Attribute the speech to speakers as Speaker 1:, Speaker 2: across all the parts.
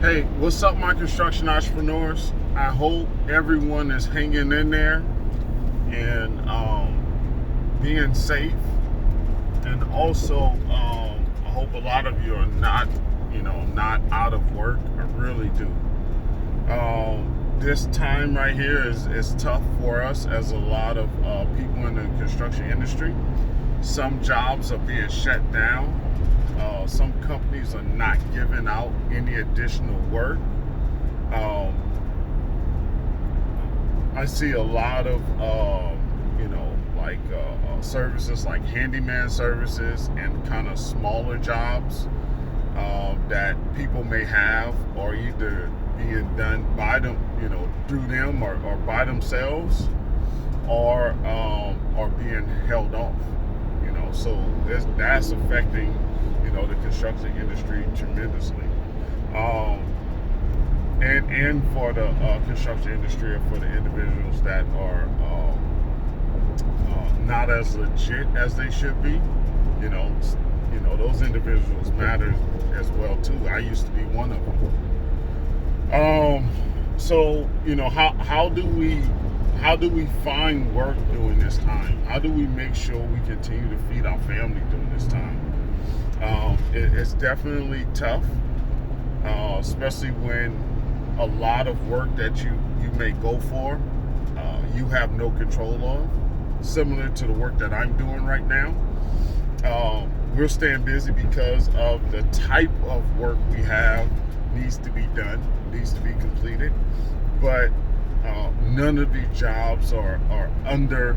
Speaker 1: Hey, what's up, my construction entrepreneurs? I hope everyone is hanging in there and being safe. And also, I hope a lot of you are not, not out of work. I really do. This time right here is tough for us as a lot of people in the construction industry. Some jobs are being shut down. Some companies are not giving out any additional work. Um, I see a lot of, services like handyman services and kind of smaller jobs that people may have, or either being done by them, through them or by themselves, or being held off. So that's affecting, the construction industry tremendously. Um, and for the construction industry, or for the individuals that are not as legit as they should be, you know, those individuals matter as well too. I used to be one of them. So how do we find work during this time? How do we make sure we continue to feed our family during this time? It's definitely tough, especially when a lot of work that you may go for, you have no control of. Similar to the work that I'm doing right now, we're staying busy because of the type of work we have needs to be done, needs to be completed, but none of these jobs are under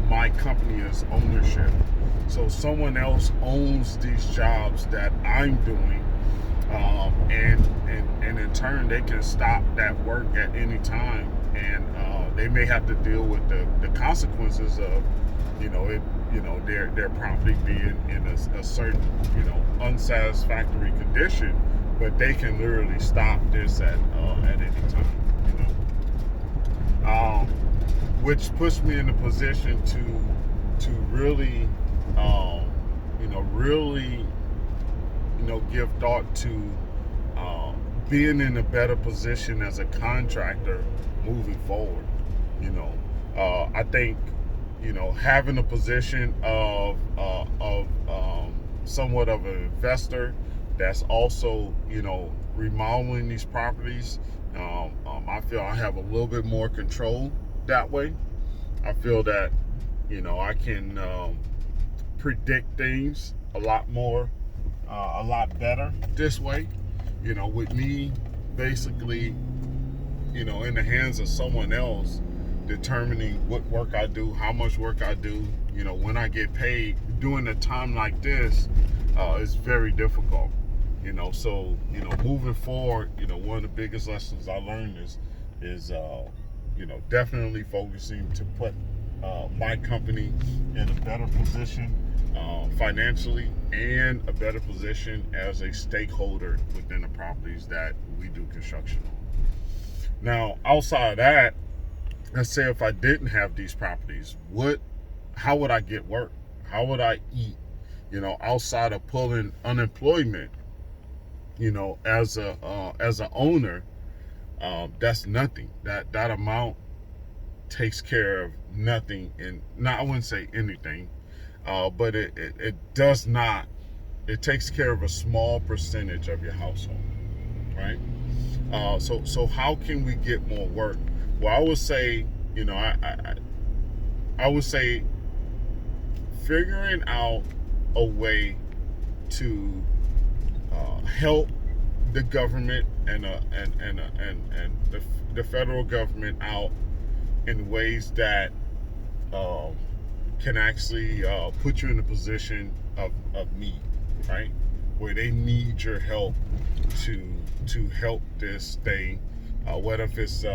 Speaker 1: my company's ownership. So someone else owns these jobs that I'm doing, and in turn they can stop that work at any time, and they may have to deal with the consequences of their property being in a certain unsatisfactory condition, but they can literally stop this at any time. Which puts me in a position to really really give thought to being in a better position as a contractor moving forward. I think having a position of somewhat of an investor that's also remodeling these properties. I feel I have a little bit more control that way. I feel that I can predict things a lot more, a lot better this way. With me basically, in the hands of someone else determining what work I do, how much work I do, when I get paid. During a time like this, is very difficult. So moving forward, one of the biggest lessons I learned is definitely focusing to put my company in a better position financially, and a better position as a stakeholder within the properties that we do construction on. Now, outside of that, let's say if I didn't have these properties, how would I get work? How would I eat? Outside of pulling unemployment, as an owner, that's nothing. That amount takes care of nothing, and not, I wouldn't say anything, but it does not. It takes care of a small percentage of your household, right? So how can we get more work? Well, I would say, I would say figuring out a way to help the government and the federal government out in ways that can actually put you in a position of need, right? Where they need your help to help this thing, whether if it's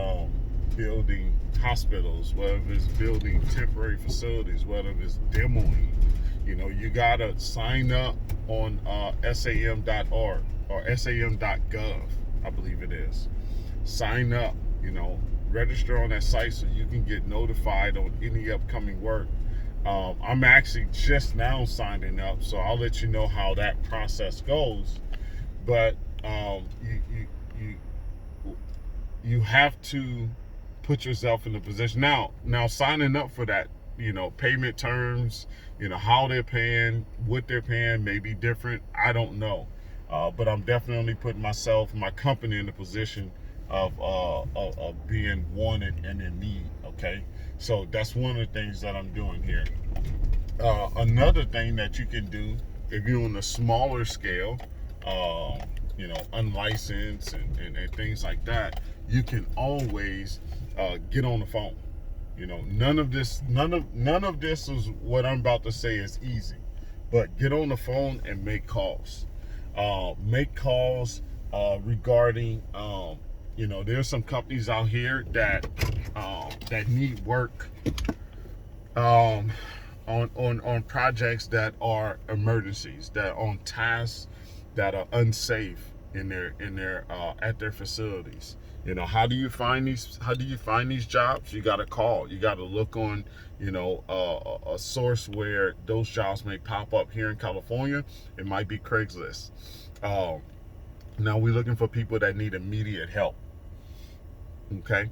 Speaker 1: building hospitals, whether it's building temporary facilities, whether it's demoing. You gotta sign up on SAM.org or SAM.gov, I believe it is. Sign up, register on that site so you can get notified on any upcoming work. I'm actually just now signing up, so I'll let you know how that process goes. But you have to put yourself in the position. Now signing up for that, payment terms, how they're paying, what they're paying may be different. I don't know. But I'm definitely putting myself, my company in the position of being wanted and in need. Okay. So that's one of the things that I'm doing here. Another thing that you can do if you're on a smaller scale, unlicensed and things like that, you can always get on the phone. None of this is what I'm about to say is easy, but get on the phone and make calls. Make calls regarding, there's some companies out here that need work um, on projects that are emergencies, that are on tasks that are unsafe in their at their facilities. How do you find these jobs? You got to call. You got to look on a source where those jobs may pop up. Here in California, it might be Craigslist. Now we're looking for people that need immediate help. Okay.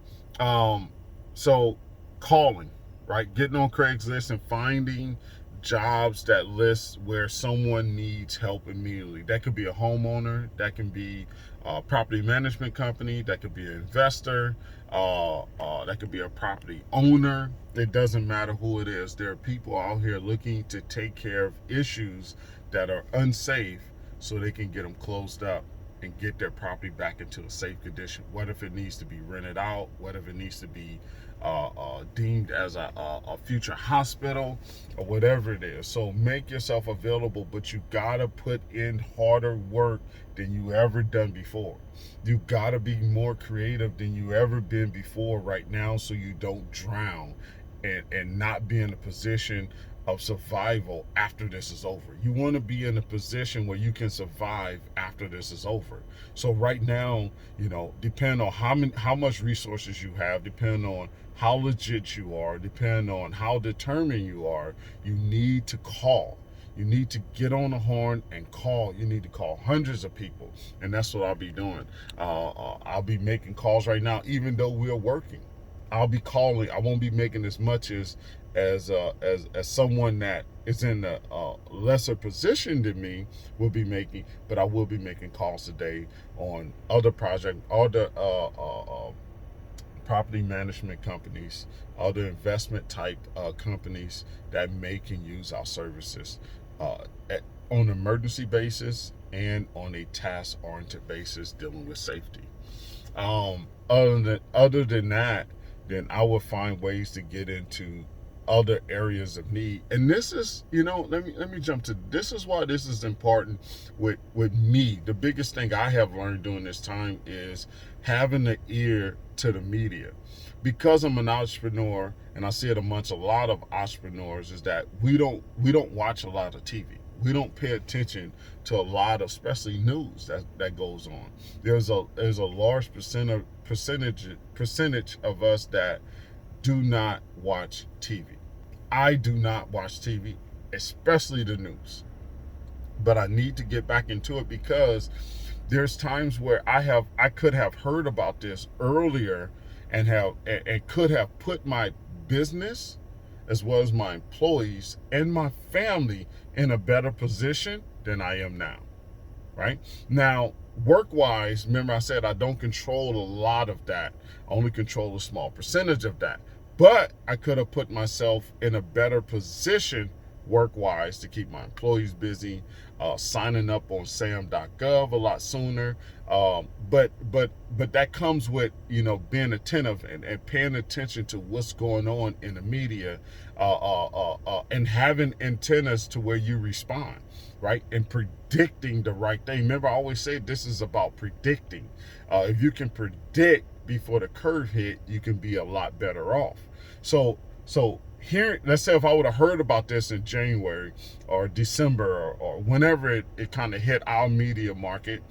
Speaker 1: So calling, right? Getting on Craigslist and finding jobs that list where someone needs help immediately. That could be a homeowner, that can be a property management company, that could be an investor, that could be a property owner. It doesn't matter who it is. There are people out here looking to take care of issues that are unsafe so they can get them closed up and get their property back into a safe condition. What if it needs to be rented out? What if it needs to be deemed as a future hospital, or whatever it is? So make yourself available, but you gotta put in harder work than you ever done before. You gotta be more creative than you ever been before right now, so you don't drown and not be in a position of survival after this is over. You want to be in a position where you can survive after this is over. So right now, depending on how much resources you have, depending on how legit you are, depending on how determined you are, you need to call. You need to get on the horn and call. You need to call hundreds of people, and that's what I'll be doing. I'll be making calls right now, even though we're working. I'll be calling. I won't be making as much as someone that is in a lesser position than me will be making, but I will be making calls today on other property management companies, other investment type companies that may can use our services on an emergency basis and on a task oriented basis dealing with safety. Other than that, then I will find ways to get into other areas of need. And this is, let me jump to this is why this is important with me. The biggest thing I have learned during this time is having an ear to the media. Because I'm an entrepreneur, and I see it amongst a lot of entrepreneurs, is that we don't watch a lot of TV. We don't pay attention to a lot of, especially news that goes on. There's a large percentage of us that do not watch TV. I do not watch TV, especially the news. But I need to get back into it because there's times where I could have heard about this earlier and could have put my business as well as my employees and my family in a better position than I am now. Right? Now, work-wise, remember I said I don't control a lot of that. I only control a small percentage of that. But I could have put myself in a better position work-wise to keep my employees busy, signing up on sam.gov a lot sooner. But that comes with being attentive and paying attention to what's going on in the media, and having antennas to where you respond, right? And predicting the right thing. Remember, I always say this is about predicting. If you can predict before the curve hit, you can be a lot better off. So here, let's say if I would have heard about this in January or December or whenever it kind of hit our media market,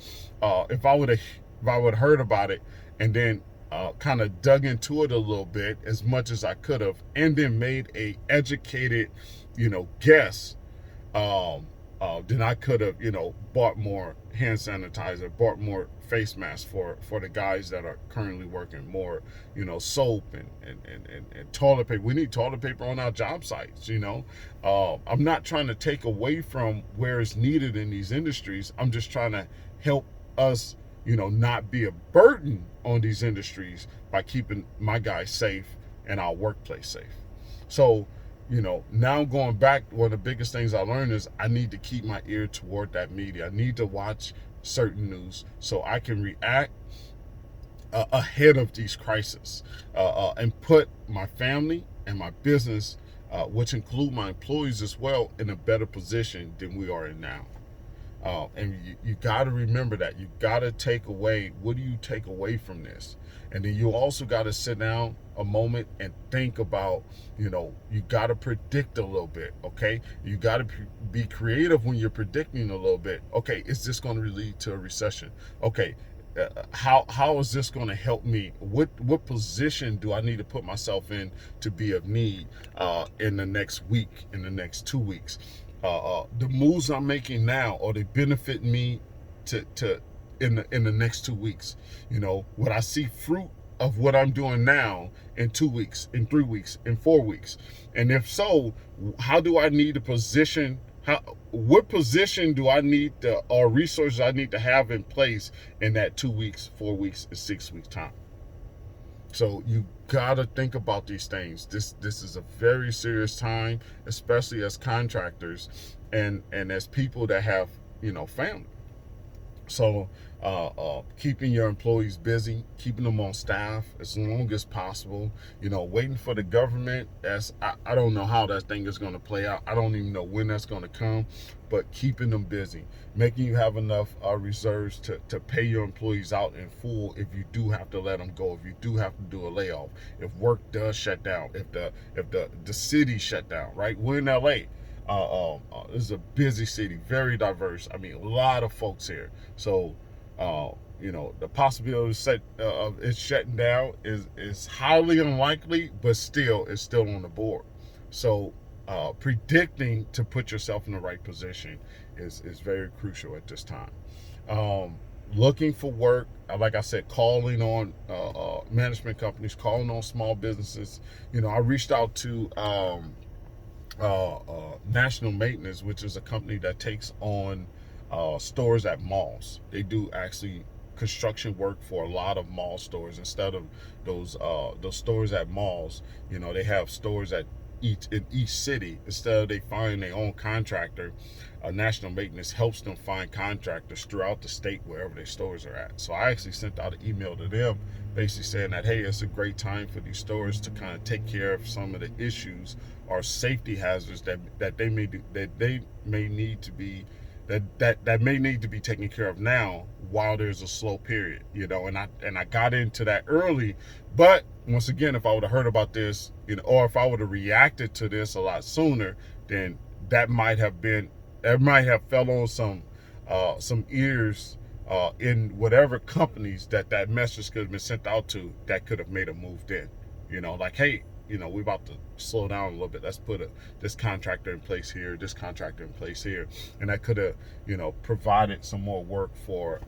Speaker 1: if I would have heard about it and then kind of dug into it a little bit as much as I could have, and then made a educated, guess, then I could have, bought more hand sanitizer, bought more face masks for the guys that are currently working, more, soap and toilet paper. We need toilet paper on our job sites. I'm not trying to take away from where it's needed in these industries. I'm just trying to help us, not be a burden on these industries by keeping my guys safe and our workplace safe. So, now going back, one of the biggest things I learned is I need to keep my ear toward that media. I need to watch certain news so I can react ahead of these crises, and put my family and my business, which include my employees as well, in a better position than we are in now. And you got to remember that. You got to take away, what do you take away from this? And then you also got to sit down a moment and think about, you got to predict a little bit, okay? You got to be creative when you're predicting a little bit. Okay, is this going to lead to a recession? Okay, how is this going to help me? What position do I need to put myself in to be of need in the next week, in the next 2 weeks? The moves I'm making now, are they benefit me to in the next 2 weeks? Would I see fruit of what I'm doing now in 2 weeks, in 3 weeks, in 4 weeks? And if so, how do I need to position? What position do I need or resources I need to have in place in that 2 weeks, 4 weeks, and 6 weeks time? So you gotta think about these things. This is a very serious time, especially as contractors and as people that have family. So keeping your employees busy, keeping them on staff as long as possible, waiting for the government. I don't know how that thing is going to play out. I don't even know when that's going to come, but keeping them busy, making you have enough reserves to pay your employees out in full if you do have to let them go, if you do have to do a layoff, if work does shut down, if the city shut down, right? We're in LA. This is a busy city, very diverse. I mean, a lot of folks here. So, the possibility of it shutting down is highly unlikely, but still, it's still on the board. So, predicting to put yourself in the right position is very crucial at this time. Looking for work, like I said, calling on management companies, calling on small businesses. I reached out to National Maintenance, which is a company that takes on stores at malls. They do actually construction work for a lot of mall stores. Instead of those stores at malls, they have stores in each city. Instead of they find their own contractor, National Maintenance helps them find contractors throughout the state wherever their stores are at. So I actually sent out an email to them basically saying that, hey, it's a great time for these stores to kind of take care of some of the issues or safety hazards that may need to be taken care of now while there's a slow period, and I got into that early. But once again, if I would have heard about this, or if I would have reacted to this a lot sooner, then that might have fell on some ears in whatever companies that message could have been sent out to, that could have made a move then. Like, hey, we're about to slow down a little bit. Let's put this contractor in place here, this contractor in place here. And that could have, provided some more work for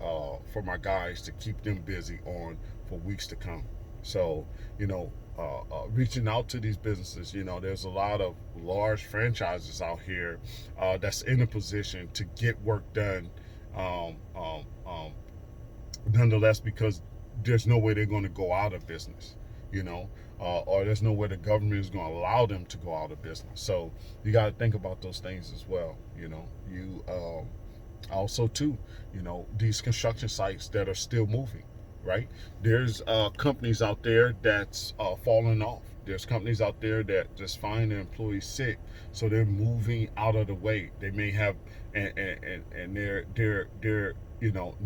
Speaker 1: my guys to keep them busy for weeks to come. So, reaching out to these businesses, there's a lot of large franchises out here that's in a position to get work done, nonetheless, because there's no way they're going to go out of business, or there's no way the government is going to allow them to go out of business. So you got to think about those things as well. You also too, these construction sites that are still moving, right? There's companies out there that's falling off. There's companies out there that just find their employees sick, so they're moving out of the way. They may have, and they're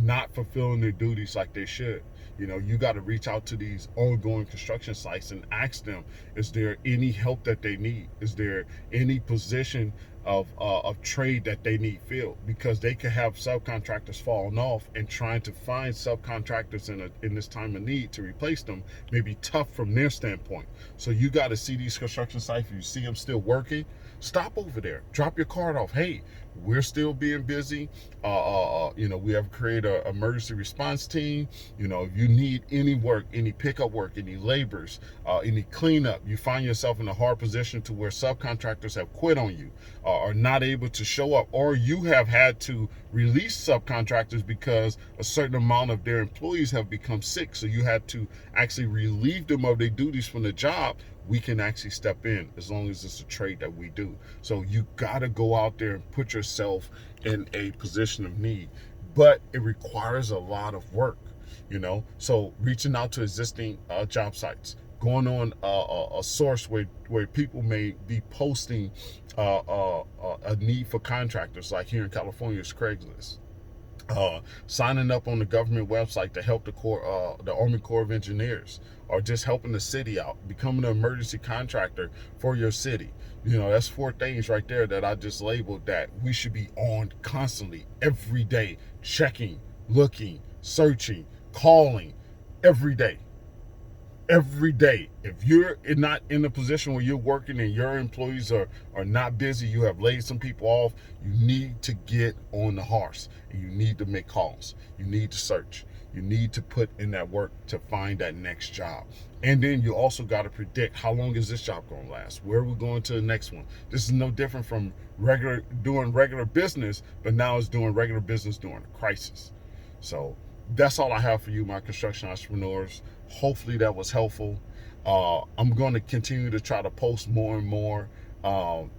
Speaker 1: not fulfilling their duties like they should. You got to reach out to these ongoing construction sites and ask them, is there any help that they need? Is there any position of trade that they need filled, because they could have subcontractors falling off, and trying to find subcontractors in this time of need to replace them may be tough from their standpoint. So you got to see these construction sites. If you see them still working, stop over there, drop your card off. Hey, we're still being busy. We have created an emergency response team. If you need any work, any pickup work, any laborers, any cleanup, you find yourself in a hard position to where subcontractors have quit on you, are not able to show up, or you have had to release subcontractors because a certain amount of their employees have become sick. So you had to actually relieve them of their duties from the job. We can actually step in, as long as it's a trade that we do. So you got to go out there and put yourself in a position of need, but it requires a lot of work. So reaching out to existing job sites, going on a source where people may be posting a need for contractors, like here in California is Craigslist. Signing up on the government website to help the Army Corps of Engineers, or just helping the city out, becoming an emergency contractor for your city. That's 4 things right there that I just labeled that we should be on constantly, every day, checking, looking, searching, calling, every day. Every day. If you're not in a position where you're working and your employees are not busy, you have laid some people off, you need to get on the horse, and you need to make calls. You need to search. You need to put in that work to find that next job. And then you also got to predict, how long is this job going to last? Where are we going to the next one? This is no different from doing regular business, but now it's doing regular business during a crisis. So that's all I have for you, my construction entrepreneurs. Hopefully that was helpful. I'm going to continue to try to post more and more. I'm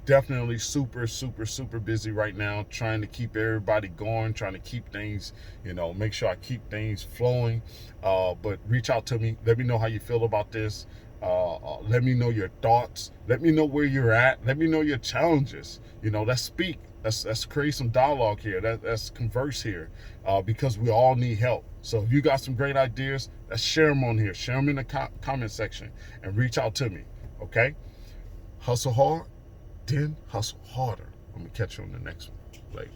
Speaker 1: definitely super busy right now, trying to keep everybody going, trying to keep things, make sure I keep things flowing. But reach out to me. Let me know how you feel about this. Let me know your thoughts. Let me know where you're at. Let me know your challenges. Let's speak. Let's create some dialogue here. Let's converse here, because we all need help. So if you got some great ideas, let's share them on here. Share them in the comment section, and reach out to me. Okay? Hustle hard, then hustle harder. I'm gonna catch you on the next one. Later.